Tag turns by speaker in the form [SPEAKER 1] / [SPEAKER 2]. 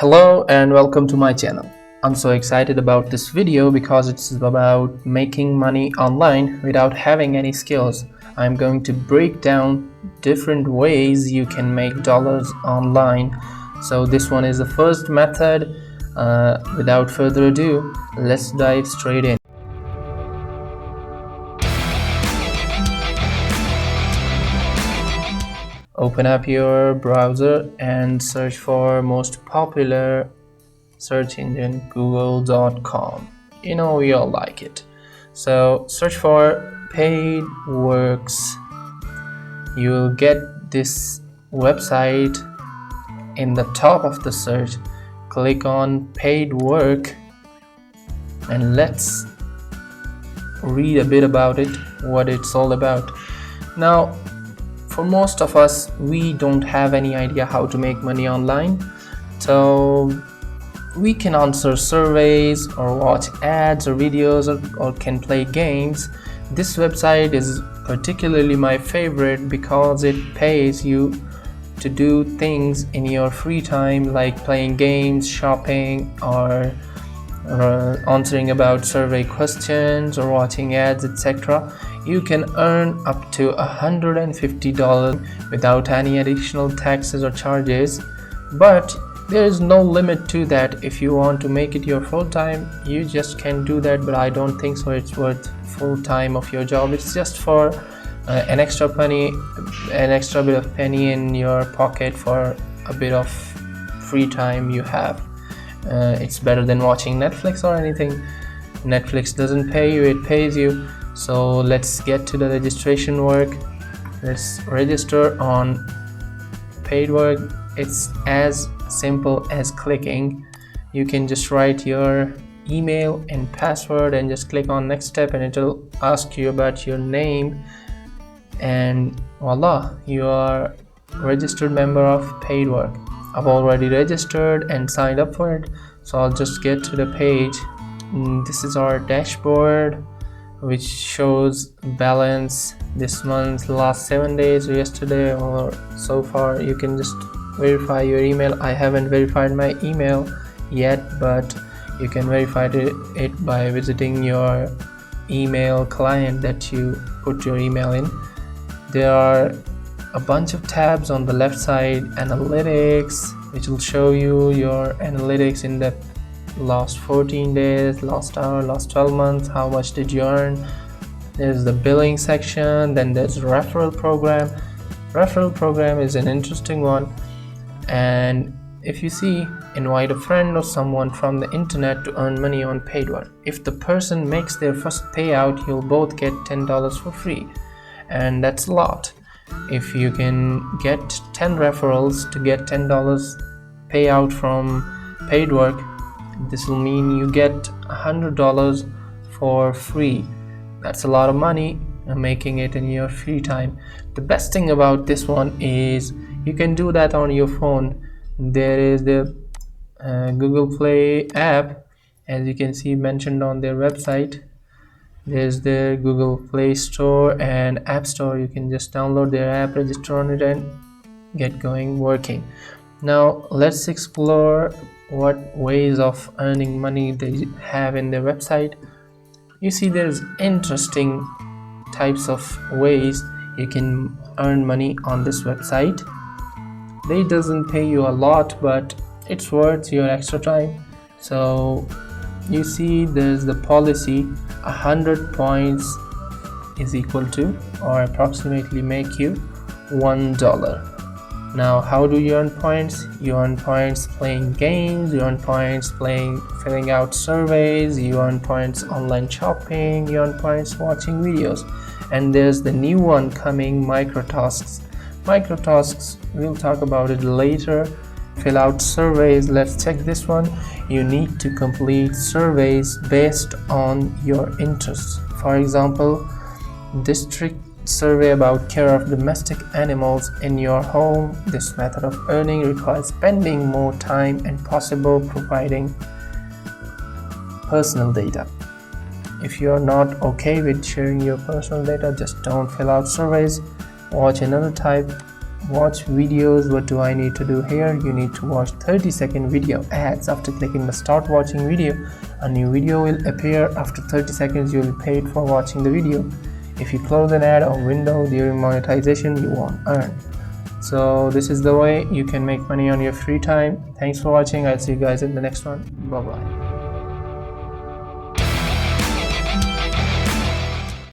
[SPEAKER 1] Hello and welcome to my channel. I'm so excited about this video because it's about making money online without having any skills. I'm going to break down different ways you can make dollars online. So this one is the first method. Without further ado, let's dive straight in. Open up your browser and search for most popular search engine, google.com. You know, we all like it. So search for paid works. You will get this website in the top of the search. Click on paid work and let's read a bit about it, what it's all about. Now, for most of us, we don't have any idea how to make money online. So we can answer surveys or watch ads or videos or can play games. This website is particularly my favorite because it pays you to do things in your free time, like playing games, shopping, or answering about survey questions or watching ads, etc. You can earn up to $150 without any additional taxes or charges, but there is no limit to that. If you want to make it your full time, you just can do that, but I don't think so it's worth full time of your job. It's just for an extra bit of penny in your pocket for a bit of free time you have. It's better than watching Netflix or anything. Netflix doesn't pay you, it pays you. So let's get to the registration work. Let's register on paid work. It's as simple as clicking. You can just write your email and password and just click on next step, and it'll ask you about your name, and voila, you are registered member of paid work. I've already registered and signed up for it, so I'll just get to the page. This is our dashboard, which shows balance this month, last 7 days, or yesterday, or so far. You can just verify your email. I haven't verified my email yet, but you can verify it by visiting your email client that you put your email in. There are a bunch of tabs on the left side. Analytics, which will show you your analytics in the last 14 days, last hour, last 12 months, how much did you earn. There's the billing section. Then there's referral program. Referral program is an interesting one, and if you see, invite a friend or someone from the internet to earn money on paid work. If the person makes their first payout, you'll both get $10 for free, and that's a lot. If you can get 10 referrals to get $10 payout from paid work, this will mean you get $100 for free. That's a lot of money, making it in your free time. The best thing about this one is you can do that on your phone. There is the Google Play app, as you can see mentioned on their website. There's the Google Play Store and App Store. You can just download their app, register on it, and get going working. Now let's explore what ways of earning money they have in their website. You see, there's interesting types of ways you can earn money on this website. They doesn't pay you a lot, but it's worth your extra time. So you see, there's the policy. 100 points is equal to, or approximately make you $1. Now, how do you earn points? You earn points playing games, you earn points filling out surveys, you earn points online shopping, you earn points watching videos. And there's the new one coming, microtasks. Microtasks, we'll talk about it later. Fill out surveys. Let's check this one. You need to complete surveys based on your interests. For example, district survey about care of domestic animals in your home. This method of earning requires spending more time and possible providing personal data. If you are not okay with sharing your personal data, just don't fill out surveys. Watch another type watch videos, what do I need to do here? You need to watch 30-second video ads. After clicking the start watching video, a new video will appear. After 30 seconds you will pay it for watching the video. If you close an ad or window during monetization, you won't earn. So this is the way you can make money on your free time. Thanks for watching. I'll see you guys in the next one. Bye bye.